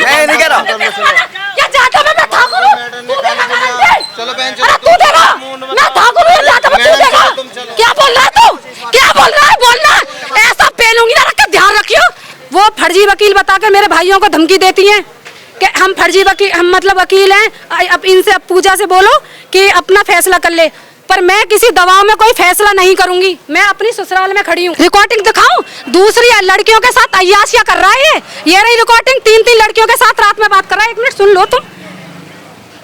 मैं नहीं कह रहा। ये जाता मैं ठाकुर हूँ, तू देगा गारंटी? चलो बहन अरे तू देगा, मैं ठाकुर हूँ, जाता मैं तू देगा। क्या बोल रहा है तू? क्या बोल रहा है? बोलना ऐसा पेलूंगी ना, रख के ध्यान रखियो। वो फर्जी वकील बता के मेरे भाइयों को धमकी देती हैं कि हम फर्जी वकील, हम मतलब वकील हैं, अब इनसे अब पूजा से बोलो कि अपना फैसला कर ले। पर मैं किसी दबाव में कोई फैसला नहीं करूंगी। मैं अपनी ससुराल में खड़ी हूँ। रिकॉर्डिंग दिखाऊं? दूसरी लड़कियों के साथ अय्याशियां कर रहा है ये रही रिकॉर्डिंग। 3 लड़कियों के साथ रात में बात कर रहा है। 1 मिनट सुन लो तुम।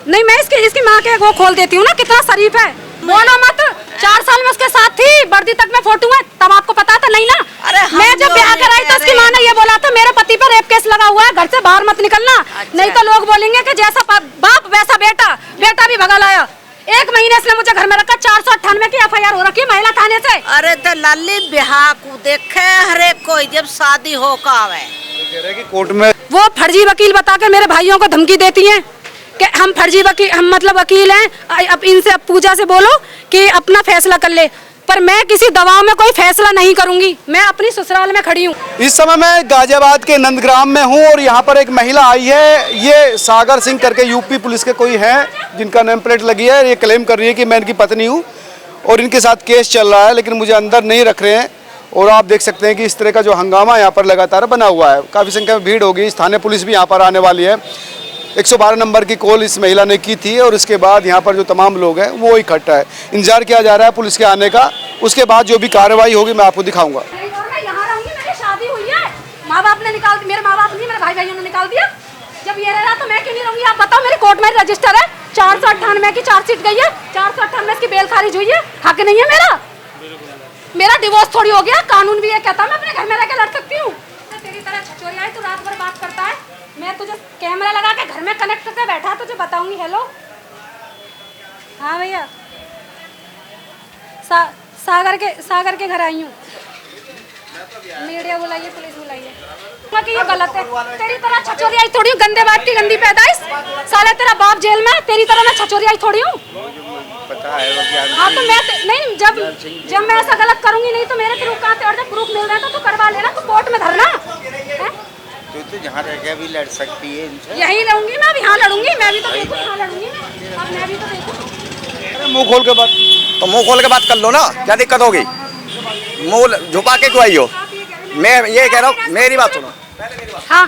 नहीं, मैं इसकी माँ के वो खोल देती हूँ ना, कितना शरीफ है। बोलो मत। 4 साल में उसके साथ थी, वर्दी तक में फोटो है, तब आपको पता था नहीं ना? मैं जब ब्याह कराई तो उसकी माँ ने ये बोला था मेरे पति पर रेप केस लगा हुआ है, घर से बाहर मत निकलना। नहीं तो लोग बोलेंगे कि जैसा बाप वैसा बेटा। बेटा भी भगा लाया। 1 महीने से मुझे घर में रखा। 498 की FIR हो रखी है महिला थाने से। अरे तो लाली बिहार को देखे हर एक कोई जब शादी हो का आवे कोर्ट में वो फर्जी वकील बता के मेरे भाइयों को धमकी देती हैं कि हम फर्जी वकील, हम मतलब वकील हैं, अब इनसे अब पूजा से बोलो कि अपना फैसला कर ले। पर मैं किसी दबाव में कोई फैसला नहीं करूंगी। मैं अपनी ससुराल में खड़ी हूँ। इस समय मैं गाजियाबाद के नंदग्राम में हूँ और यहाँ पर एक महिला आई है। ये सागर सिंह करके यूपी पुलिस के कोई हैं जिनका नेम प्लेट लगी है। ये क्लेम कर रही है कि मैं इनकी पत्नी हूँ और इनके साथ केस चल रहा है, लेकिन मुझे अंदर नहीं रख रहे हैं। और आप देख सकते हैं कि इस तरह का जो हंगामा यहाँ पर लगातार बना हुआ है। काफ़ी संख्या में भीड़ होगी। स्थानीय पुलिस भी यहाँ पर आने वाली है। 112 नंबर की कॉल इस महिला ने की थी और इसके बाद यहाँ पर जो तमाम लोग हैं वो इकट्ठा है। इंतजार किया जा रहा है पुलिस के आने का। उसके बाद जो भी कार्रवाई होगी मैं आपको दिखाऊंगा। यहाँ रहूंगी, मेरी शादी हुई है। माँ बाप ने निकाल दिया, मेरे माँ बाप नहीं, मेरे भाई भाइयों ने निकाल दिया। जब ये रह रहा तो मैं क्यों नहीं रहूंगी? आप बताओ। मेरी कोर्ट में रजिस्टर है, 498 की चार्जशीट गई है, 498 की बेल खारिज हुई है। हक नहीं है मेरा? मेरा डिवोर्स थोड़ी हो गया। कानून भी ये कहता है मैं अपने घर में रह के लड़ सकती हूँ। तेरी तरह छचोरिया है, तू रात भर बात करता है। मैं तुझे कैमरा लगा के घर में कनेक्ट करके बैठा, तुझे बताऊंगी। हेलो, हाँ भैया, सागर के घर आई हूँ। मीडिया बुलाइए, पुलिस बुलाइए कि ये गलत है। तेरी तरह छचोरियाई थोड़ी हूँ, गंदे बात की गंदी पैदाइश। साले तेरा बाप जेल में, तेरी तरह मैं छचोरियाई थोड़ी हूँ। हाँ तो मैं नहीं, जब मैं ऐसा गलत करूंगी नहीं तो मेरे प्रूफ कहाँ थे? और जब प्रूफ मिल रहा था तो करवा लेना, तो कोर्ट में धरना। तो यहाँ रह के भी लड़ सकती है इनसे। यही लड़ूंगी मैं, अब यहाँ लड़ूंगी। मैं भी तो देखूँ, यहाँ लड़ूंगी मैं। अब मैं भी तो देखूँ। मुँह खोल के बात तो मुँह खोल के बात कर लो ना, क्या दिक्कत होगी? मुँह झुका के क्यों आई हो? मैं ये कह रहा हूँ, मेरी बात सुनो। हाँ,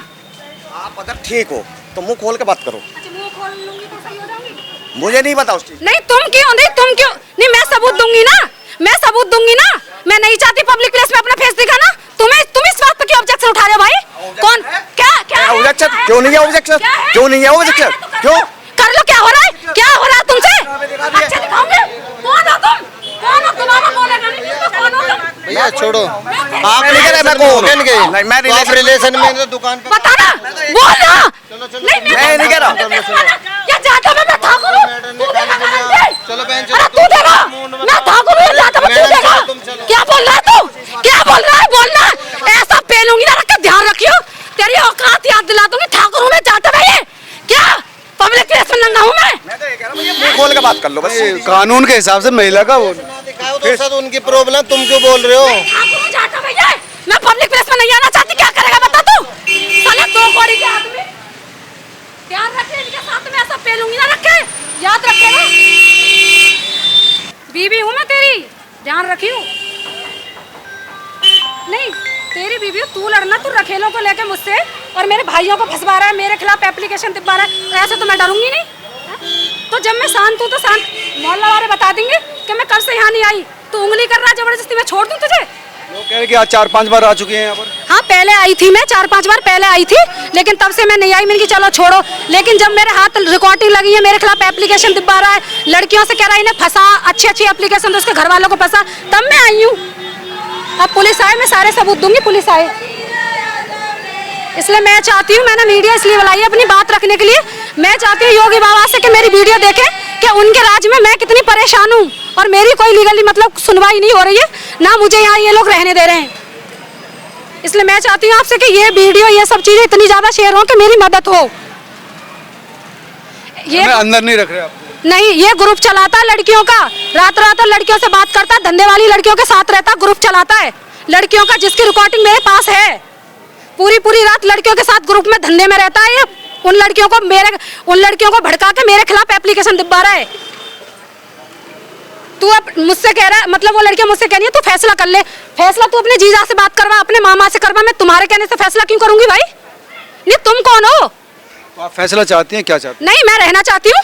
आप अगर ठीक हो तो मुँह खोल के बात करो। अच्छा मुँह खोल लूंगी तो सही हो जाऊंगी? मुझे नहीं पता उस चीज। नहीं तुम क्यों नहीं, मैं सबूत दूंगी ना, मैं सबूत दूंगी ना। मैं नहीं चाहती पब्लिक प्लेस में अपना फेस दिखाना। तुम इस बात पे क्यों ऑब्जेक्शन उठा रहे हो भाई? कौन? क्या ऑब्जेक्शन क्यों नहीं है? ऑब्जेक्शन क्यों नहीं है? ऑब्जेक्शन क्यों? कर लो। क्या हो रहा है? क्या हो रहा है तुमसे? अच्छा दिखाओगे? कौन हो तुम? तुम्हारा कौन है? कौन हो तुम? भैया छोड़ो। आप नहीं कह रहे मैं कौन? नहीं, मैं रिलेशन में तो दुकान पे बताना, बोलना। मैं नहीं कह रहा। ये जाता मैं ठाकुर हूँ, तू देगा गारंटी? चलो बहन अरे तू देगा, मैं ठाकुर हूँ, जाता मैं तू देगा। क्या बोल रहा है तू? क्या बोल रहा है? बोलना ऐसा पेलूंगी ना, रख के ध्यान रखियो। तेरी औकात याद दिला दूंगी। ठाकुर हूँ मैं, जाता मैं। ये क्या पब्लिक प्लेस में नंगा हूँ मैं? मुँह खोल के बात कर लो बस। कानून के हिसाब से महिला का वो तो उनकी प्रॉब्लम, तुम क्यों बोल रहे हो? ठाकुर हूँ, जाता मैं। ये मैं पब्लिक प्लेस में नहीं आना चाहती। क्या करेगा बता तू? साले 2 कौड़ी के आदमी। ध्यान रखे, इनके साथ में ऐसा पेलूंगी ना, रखे याद रखेगा। बीवी हूँ मैं तेरी, ध्यान रखियो। नहीं तेरी बीवी हो, तू लड़ना। तू रखेलों को लेके मुझसे और मेरे भाइयों को फंसवा रहा है, मेरे खिलाफ एप्लीकेशन दिखवा रहा है। ऐसे तो मैं डरूंगी नहीं। तो जब मैं शांत हूँ तो शांत, मोहल्ला वाले बता देंगे कि मैं कब से यहाँ नहीं आई। तू उंगली कर रहा है जबरदस्ती, मैं छोड़ दूँ तुझे? लोग कह रहे हैं कि आज 4-5 बार आ चुके हैं यहाँ पर। हाँ पहले आई थी मैं, 4-5 बार पहले आई थी, लेकिन तब से मैं नहीं आई। मैंने कि चलो छोड़ो। लेकिन जब मेरे हाथ रिकॉर्डिंग लगी है, मेरे खिलाफ एप्लीकेशन दिखवा रहा है, लड़कियों से कह रहा है इन्हें फंसा, अच्छी एप्लीकेशन तो उसके घर वालों को फंसा, तब मैं आई हूँ। अब पुलिस आए, मैं सारे सबूत दूंगी। पुलिस आए, इसलिए मैं चाहती हूँ, मैंने मीडिया इसलिए बुलाई है अपनी बात रखने के लिए। मैं चाहती हूँ योगी बाबा से कि मेरी वीडियो देखें कि उनके राज्य में मैं कितनी परेशान हूँ और मेरी कोई लीगली मतलब सुनवाई नहीं हो रही है ना, मुझे यहाँ ये लोग रहने दे रहे हैं। इसलिए मैं चाहती हूँ आपसे कि ये वीडियो, ये सब चीजें इतनी ज्यादा शेयर हो कि मेरी मदद हो। ये अंदर नहीं रख रहे आपको? नहीं, ये ग्रुप चलाता है लड़कियों का, रात रात लड़कियों से बात करता है, धंधे वाली लड़कियों के साथ रहता, ग्रुप चलाता है लड़कियों का, जिसकी रिकॉर्डिंग मेरे पास है। पूरी रात लड़कियों के साथ ग्रुप में धंधे में रहता है ये। उन लड़कियों को भड़का के मेरे खिलाफ एप्लीकेशन दिलवा रहा है। तू अब मुझसे कह रहा है, मतलब वो लड़कियां मुझसे कह रही है तू फैसला कर ले। फैसला तू अपने जीजा से बात करवा, अपने मामा से करवा, मैं तुम्हारे कहने से फैसला क्यों करूंगी भाई? नहीं, तुम कौन हो? तो आप फैसला चाहती हैं, क्या चाहती हैं? नहीं, मैं रहना चाहती हूँ।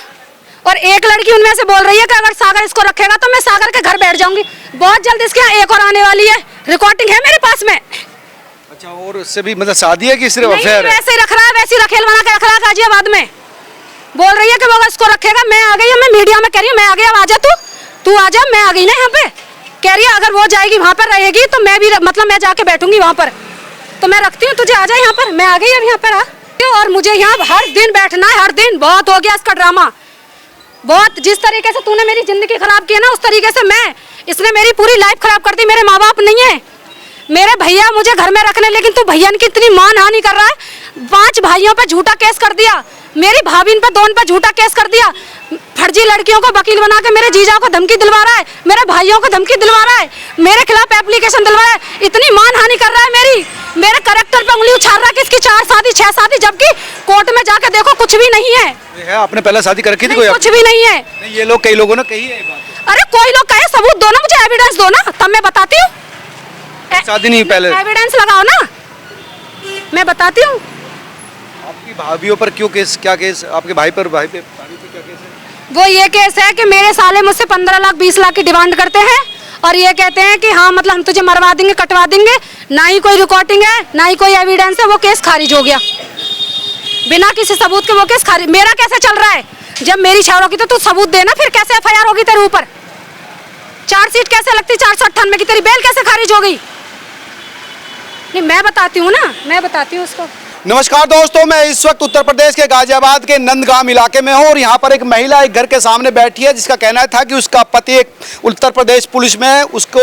और एक लड़की उनमें से बोल रही है कि अगर सागर इसको रखेगा तो मैं सागर के घर बैठ जाऊंगी। बहुत जल्द इसके यहाँ एक और आने वाली है, रिकॉर्डिंग है मेरे पास में। अच्छा, और उससे भी मतलब शादी है कि सिर्फ अफेयर है? वैसे ही रख रहा है, वैसे ही रखेल बना के रख रहा है गाजियाबाद में। बोल रही है कि वो अगर इसको रखेगा, मैं आ गई, मैं मीडिया में कह रही हूँ मैं आ गई, अब आ जा तू आ जा, मैं आ गई ना यहाँ पे। कह रही है अगर वो जाएगी वहाँ पर रहेगी तो मैं भी मतलब मैं जाके बैठूंगी वहाँ पर, तो मैं रखती हूँ, तुझे आ जा यहाँ पर। मैं आ गई अब यहाँ पर और मुझे यहाँ हर दिन बैठना है, हर दिन। बहुत हो गया इसका ड्रामा, बहुत। जिस तरीके से तूने मेरी जिंदगी खराब की है ना, उस तरीके से इसने मेरी पूरी लाइफ खराब कर दी। मेरे माँ बाप नहीं है, मेरे भैया मुझे घर में रखने, लेकिन तू भैया की इतनी मान हानि कर रहा है। 5 भाइयों पे झूठा केस कर दिया, मेरी भाभी पे 2 पे झूठा केस कर दिया। फर्जी लड़कियों को वकील बना के मेरे जीजा को धमकी दिलवा रहा है, मेरे भाइयों को धमकी दिलवा रहा है, मेरे खिलाफ एप्लीकेशन दिलवा रहा है, इतनी मान हानि कर रहा है मेरे कैरेक्टर पे उंगली उछाल रहा है कि इसकी 4 शादी 6 शादी, जबकि कोर्ट में जाके देखो कुछ भी नहीं है। आपने पहले शादी कर रखी थी? कोई कुछ भी नहीं है। नहीं, ये लोग, कई लोगों ने कही है ये बात। अरे कोई लोग कहे, सबूत दो ना, मुझे एविडेंस दो ना, तब मैं बताती हूँ। शादी नहीं पहले? एविडेंस लगाओ ना, मैं बताती हूँ। आपकी भाभीयों पर क्यों केस? क्या केस आपके भाई पे क्या केस है? वो ये केस है कि मेरे साले मुझसे 15 लाख 20 लाख की डिमांड करते हैं और ये कहते हैं कि हाँ मतलब हम तुझे मरवा देंगे, कटवा देंगे। ना ही कोई रिकॉर्डिंग है, ना ही कोई एविडेंस है, वो केस खारिज हो गया बिना किसी सबूत के। वो केस खारिज। मेरा कैसे चल रहा है? जब मेरी शावरों की तो तू सबूत देना, फिर कैसे FIR होगी तेरे ऊपर? चार्जशीट कैसे लगती? 498 की तेरी बेल कैसे खारिज हो गई? नहीं, मैं बताती हूँ ना, मैं बताती हूँ उसको। नमस्कार दोस्तों, मैं इस वक्त उत्तर प्रदेश के गाजियाबाद के नंदगांव इलाके में हूँ और यहाँ पर एक महिला एक घर के सामने बैठी है जिसका कहना था कि उसका पति एक उत्तर प्रदेश पुलिस में है, उसको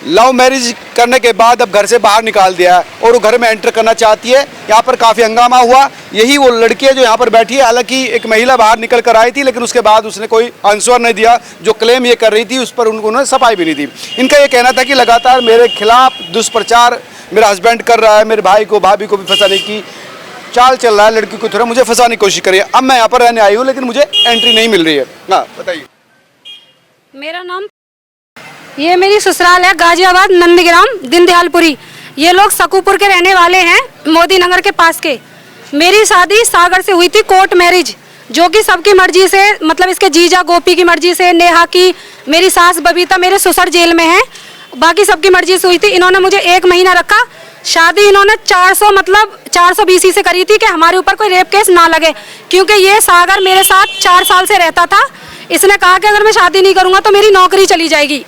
लव मैरिज करने के बाद अब घर से बाहर निकाल दिया है और वो घर में एंटर करना चाहती है। यहाँ पर काफ़ी हंगामा हुआ। यही वो लड़की है जो यहाँ पर बैठी है। हालांकि एक महिला बाहर निकल कर आई थी, लेकिन उसके बाद उसने कोई आंसर नहीं दिया। जो क्लेम ये कर रही थी उस पर उन्होंने सफाई भी नहीं दी। इनका ये कहना था कि लगातार मेरे खिलाफ दुष्प्रचार मेरा हस्बैंड कर रहा है, मेरे भाई को भाभी को भी फंसाने की चाल चल रहा है, लड़की को थोड़ा मुझे फंसाने की कोशिश करिए। अब मैं यहाँ पर रहने आई हूँ लेकिन मुझे एंट्री नहीं मिल रही है। हाँ बताइए। मेरा नाम, ये मेरी ससुराल है गाजियाबाद नंदग्राम दीनदयालपुरी। ये लोग सकूपुर के रहने वाले हैं, मोदी नगर के पास के। मेरी शादी सागर से हुई थी, कोर्ट मैरिज, जो कि सबकी मर्जी से, मतलब इसके जीजा गोपी की मर्जी से, नेहा की, मेरी सास बबीता, मेरे ससुर जेल में है, बाकी सबकी मर्जी से हुई थी। इन्होंने मुझे 1 महीना रखा। शादी इन्होंने 400 BC से करी थी कि हमारे ऊपर कोई रेप केस ना लगे, क्योंकि ये सागर मेरे साथ 4 साल से रहता था। इसने कहा कि अगर मैं शादी नहीं करूँगा तो मेरी नौकरी चली जाएगी।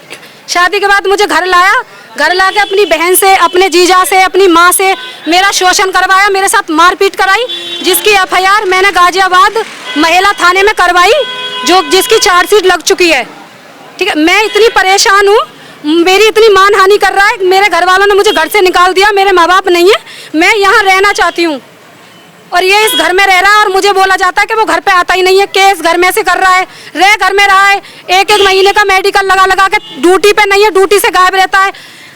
शादी के बाद मुझे घर लाया, घर ला के अपनी बहन से, अपने जीजा से, अपनी माँ से मेरा शोषण करवाया, मेरे साथ मारपीट कराई, जिसकी FIR मैंने गाजियाबाद महिला थाने में करवाई, जिसकी चार्जशीट लग चुकी है। ठीक है, मैं इतनी परेशान हूँ, मेरी इतनी मान हानि कर रहा है। मेरे घर वालों ने मुझे घर से निकाल दिया, मेरे माँ बाप नहीं है, मैं यहाँ रहना चाहती हूँ और ये इस घर में रह रहा है और मुझे बोला जाता है कि वो घर पे आता ही नहीं है, केस घर में से कर रहा है, घर में रहा है, 1-1 महीने का मेडिकल लगा के ड्यूटी पे नहीं है, ड्यूटी से गायब रहता है,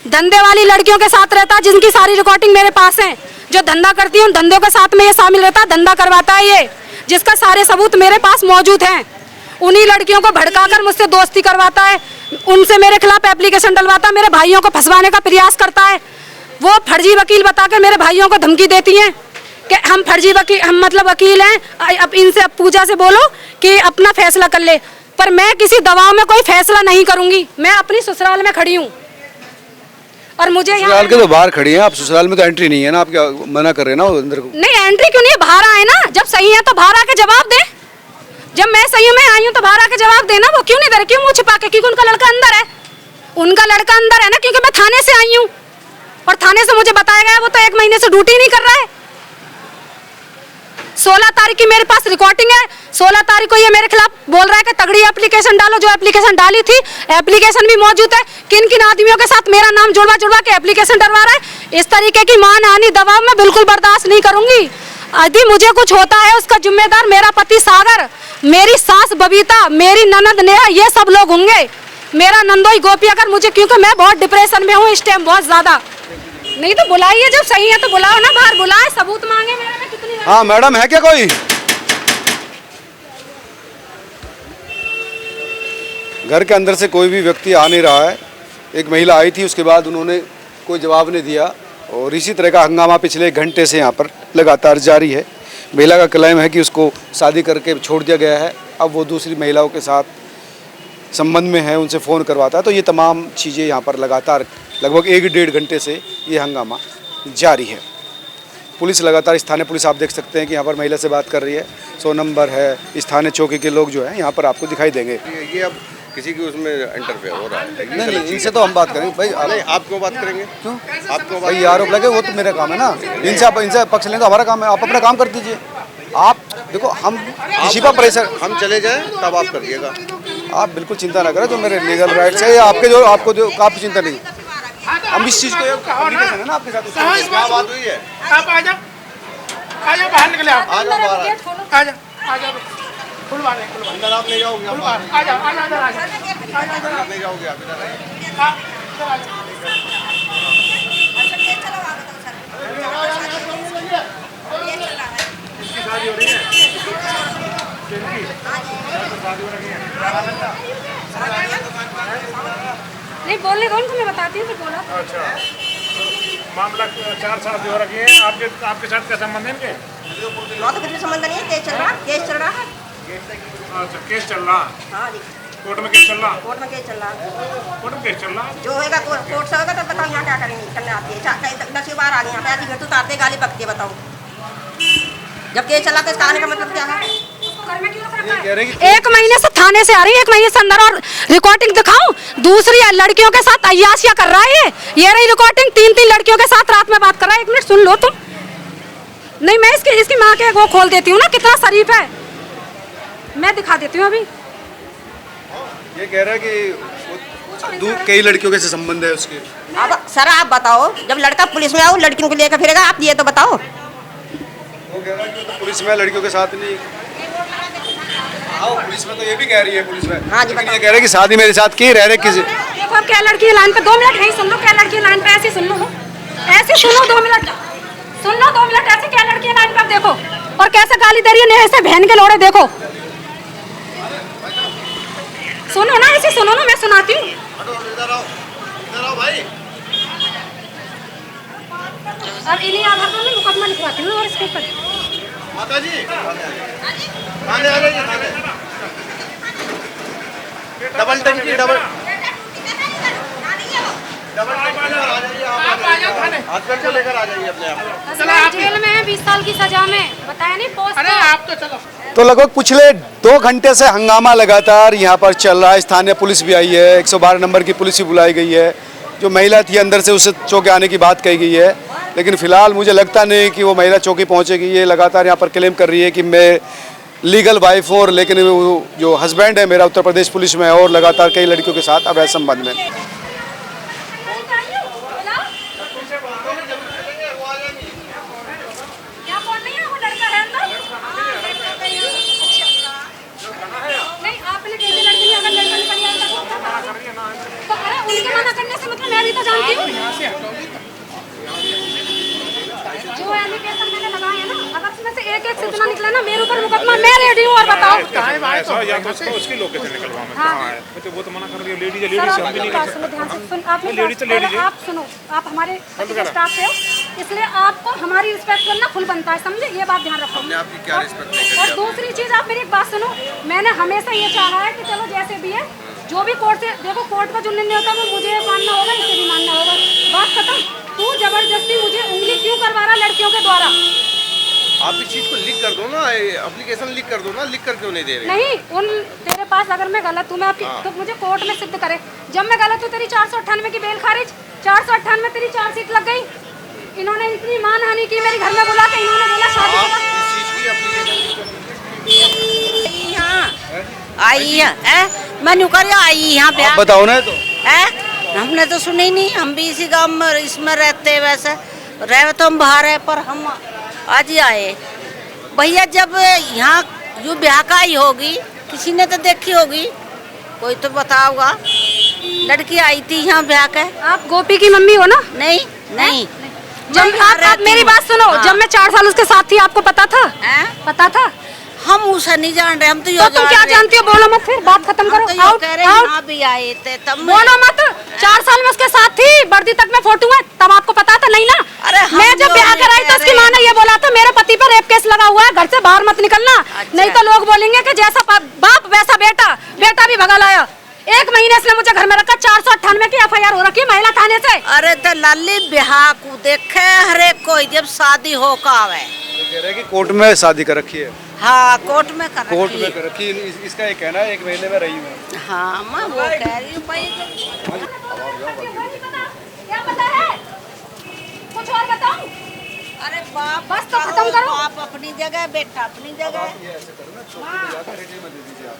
धंधे वाली लड़कियों के साथ रहता है, जिनकी सारी रिकॉर्डिंग मेरे पास है। जो धंधा करती है उन धंधों के साथ में ये शामिल रहता है, धंधा करवाता है ये, जिसका सारे सबूत मेरे पास मौजूद हैं। उन्हीं लड़कियों को भड़काकर मुझसे दोस्ती करवाता है, उनसे मेरे खिलाफ एप्लीकेशन डलवाता है, मेरे भाइयों को फंसवाने का प्रयास करता है। वो फर्जी वकील बताकर मेरे भाइयों को धमकी देती हैं कि हम फर्जी वकील, हम मतलब वकील हैं, अब इनसे, अब पूजा से बोलो कि अपना फैसला कर ले। पर मैं किसी दबाव में कोई फैसला नहीं करूंगी। मैं अपनी ससुराल में खड़ी हूँ और मुझे ससुराल के तो बाहर खड़ी हैं आप, ससुराल में तो एंट्री नहीं है ना, आप क्या मना कर रहे हैं ना अंदर को? नहीं, एंट्री क्यों नहीं है, बाहर आए ना। जब सही है तो बाहर आके जवाब दे। जब मैं सही में आई हूँ तो बाहर आके जवाब देना। वो क्यों नहीं दे रहे, क्यों मुँह छिपा के? क्योंकि उनका लड़का अंदर है, उनका लड़का अंदर है ना, क्योंकि मैं थाने से आई हूँ और थाने से मुझे बताया गया वो तो 1 महीने से ड्यूटी नहीं कर रहा है। 16 तारीख की मेरे पास रिकॉर्डिंग है। 16 तारीख को ये मेरे खिलाफ बोल रहा है कि तगड़ी एप्लीकेशन डालो। जो एप्लीकेशन डाली थी, एप्लीकेशन भी मौजूद है, किन किन आदमियों के साथ मेरा नाम जुड़वा के एप्लीकेशन डलवा रहा है। इस तरीके की मानहानि दबाव मैं बिल्कुल बर्दाश्त नहीं करूंगी। यदि मुझे कुछ होता है उसका जिम्मेदार मेरा पति सागर, मेरी सास बबीता, मेरी ननद नेहा, ये सब लोग होंगे। मेरा नंदोई गोपी, अगर मुझे, क्योंकि मैं बहुत डिप्रेशन में हूँ इस टाइम, बहुत ज्यादा। नहीं तो बुलाइए, जब सही है तो बुलाओ ना, बाहर बुलाए, सबूत मांगे मेरे में कितनी। हाँ मैडम, है क्या कोई? घर के अंदर से कोई भी व्यक्ति आ नहीं रहा है। एक महिला आई थी, उसके बाद उन्होंने कोई जवाब नहीं दिया और इसी तरह का हंगामा पिछले 1 घंटे से यहाँ पर लगातार जारी है। महिला का क्लेम है कि उसको शादी करके छोड़ दिया गया है, अब वो दूसरी महिलाओं के साथ संबंध में है, उनसे फ़ोन करवाता है। तो ये तमाम चीज़ें यहाँ पर लगातार लगभग 1-1.5 घंटे से ये हंगामा जारी है। पुलिस लगातार, स्थानीय पुलिस आप देख सकते हैं कि यहाँ पर महिला से बात कर रही है। 100 नंबर है, स्थानीय चौकी के लोग जो हैं यहाँ पर आपको दिखाई देंगे। ये अब किसी की उसमें इंटरफेयर हो रहा है। नहीं, इनसे तो हम बात करेंगे भाई। नहीं, आप क्यों बात करेंगे? क्यों आपको भाई आरोप लगे, वो तो मेरा काम है ना। इनसे पक्ष लें तो हमारा काम है। आप अपना काम कर दीजिए। आप देखो, हम किसी पर प्रेशर, हम चले जाएं तब आप करिएगा। आप बिल्कुल चिंता ना करें, जो मेरे लीगल राइट्स है या आपके जो आपको जो आपकी चिंता नहीं। हम इस चीज़ को कम्युनिकेशन है ना आपके साथ। क्या बात हुई है? आप आ जाओ बाहर निकले। आप आ जाओ बाहर, आ जाओ खुलवा लें। अंदर आप नहीं जाओगे? आ जाओ आ जाओ आप नहीं जाओगे? आप इधर आइए। नहीं बोलने दो उनको, मैं बताती हूँ। बोला अच्छा, मामला 4 साल से हो रखी है। आपके साथ क्या संबंध है इनके? तो कुछ भी संबंध नहीं है। केस चल रहा है। अच्छा, केस चल रहा? हाँ जी, कोर्ट में केस चल रहा? कोर्ट में केस चल रहा है। कोर्ट में केस चल रहा? जो होगा कोर्ट से होगा, तब बताओ यहाँ क्या करेंगे। करने आती है 10 बार आ गई यहाँ पे, आधी घर तो तारते गाली बकती है। बताओ, जब केस चला तो इसका आने का मतलब क्या है? 1 महीने से थाने से आ रही है, 1 महीने से अंदर, और रिकॉर्डिंग दिखाऊं? दूसरी लड़कियों के साथ अय्याशियां कर रहा है ये रही रिकॉर्डिंग। 3 लड़कियों के साथ रात में बात कर रहा है। 1 मिनट सुन लो तुम। नहीं, मैं इसकी माँ के वो खोल देती हूँ ना, कितना शरीफ है। मैं दिखा देती हूँ अभी। ये कह रहा है कि कई लड़कियों के से संबंध है उसके। अब सर आप बताओ, जब लड़का पुलिस में आओ लड़कियों को लेकर फिरेगा, आप ये तो बताओ। वो कह रहा है कि तो पुलिस में लड़कियों के साथ नहीं। हाँ, पुलिस में तो ये भी कह रही है, पुलिस में। हाँ जी, लेकिन ये कह रहे हैं कि शादी मेरे साथ की रह रहे किसी। देखो अब क्या लड़की लाइन पे, 2 मिनट नहीं सुन लो। क्या लड़की लाइन पे, ऐसे सुन लो, ऐसे सुनो। 2 मिनट सुन लो, 2 मिनट ऐसे। क्या लड़की लाइन पे, देखो और कैसे गाली दे रही है, ऐसे बहन के लोड़े। देखो सुनो ना, ऐसे सुनो ना, मैं सुनाती हूँ। इधर आओ भाई। अब इन्हीं आधार पर मैं मुकदमा लिखवाती हूँ और इसके ऊपर। माता जी थाने आ जाइए। थाने डबल टंकी हस्बैंड को लेकर आ जाइए अपने आप। जेल में है 20 साल की सजा में, बताया नहीं पोस्ट। अरे आप तो चलो। तो लगभग पिछले 2 घंटे से हंगामा लगातार यहाँ पर चल रहा है। स्थानीय पुलिस भी आई है, 112 नंबर की पुलिस भी बुलाई गई है। जो महिला थी अंदर से उसे चौके आने की बात कही गई है, लेकिन फिलहाल मुझे लगता नहीं कि वो महिला चौकी पहुँचेगी। ये लगातार यहाँ पर क्लेम कर रही है कि मैं लीगल वाइफ हूँ, और लेकिन वो जो हस्बैंड है मेरा उत्तर प्रदेश पुलिस में है और लगातार कई लड़कियों के साथ अवैध संबंध में। उनके मना करने से मतलब मैं भी तो जानती हूँ। जो एप्लीकेशन मैंने लगाए हैं ना, अगर उसमें से एक से इतना निकला ना, मेरे ऊपर मुकदमा। मैं रेडी हूँ। और बताओ या तो उसकी लोकेशन निकलवा मैं कहाँ है। तो वो तो मना कर रही है। लेडीज हम भी नहीं कर सकते। लेडीज तो लेडीज है। आप सुनो, आप हमारे स्टाफ से हो, इसलिए आपको हमारी रिस्पेक्ट करना फुल बनता है, समझे? ये बात ध्यान रखो। हमने आपकी क्या रिस्पेक्ट नहीं करी? और दूसरी चीज, आप मेरी एक बात सुनो। मैंने हमेशा ये चाहा है कि चलो जैसे भी है, जो भी कोर्ट से, देखो कोर्ट का जो निर्णय होता है वो मुझे मानना होगा, इसे भी मानना होगा। बात खत्म। तू जबरदस्ती मुझे उंगली क्यों करवा रहा लड़कियों के द्वारा? आप इस चीज को लिख कर दो ना, एप्लीकेशन लिख कर दो ना। लिख कर क्यों नहीं दे रहे? नहीं, उन तेरे पास अगर मैं गलत हूँ, मैं आपकी तो मुझे कोर्ट में सिद्ध करे। जब मैं गलत हूँ, तेरी 498 की बेल खारिज, 498 तेरी चार्जशीट लग गई। इन्होंने इतनी मानहानि की, मेरे घर में बुला के इन्होंने बोला शादी आप इस चीज की एप्लीकेशन आई है मैं नुकर आई यहाँ पे। बताओ ना। तो हमने तो सुनी नहीं। हम भी इसी गांव में इसमें रहते हैं। वैसे रहे तो हम बाहर है, पर हम आज ही आए। भैया जब यहाँ जो ब्याह का ही होगी, किसी ने तो देखी होगी, कोई तो बताओगा। लड़की आई थी यहाँ ब्याह के। आप गोपी की मम्मी हो ना? नहीं नहीं, जब आप मेरी बात सुनो। जब मैं 4 साल उसके साथ थी, आपको पता था? पता था? हम उसे नहीं जान रहे, हम तो तो यो तुम क्या जानती हो? बोलो मत, फिर बात खत्म हम करो। तो यो आउट, कह रहे आउट। यहाँ भी आए थे तब मैं- बोलो मत। 4 साल में उसके साथ थी, वर्दी तक में फोटो है, तब आपको पता था नहीं ना? अरे हम मैं जब जो ब्याह नहीं कराई तो कह उसकी रहे। माँ ने ये बोला था मेरे पति पर रेप केस लगा हुआ है, घर से बाहर मत निकलना, नहीं तो लोग बोलेंगे कि जैसा बाप वैसा बेटा, बेटा भी भगा लाया। 1 महीने से मुझे घर में रखा। 498 की FIR हो रखी है महिला थाने से। अरे तो लाली ब्याह को देखे हर एक कोई जब शादी हो का आवे। कह रहे हैं कि कोर्ट में शादी कर रखी है। हाँ कोर्ट में कर कोर्ट रखी में है। कर रखी है। इसका ये कहना है 1 महीने में रही हूँ। हाँ मैं वो कह रही हूँ भाई। क्या पता है? कुछ और बताऊं? अरे बाप बस तो खत्म करो। बाप अपनी जगह, बेटा अपनी जगह। ऐसे करो ना, छोटे को जाकर रिटेल में दे दीजिए आप।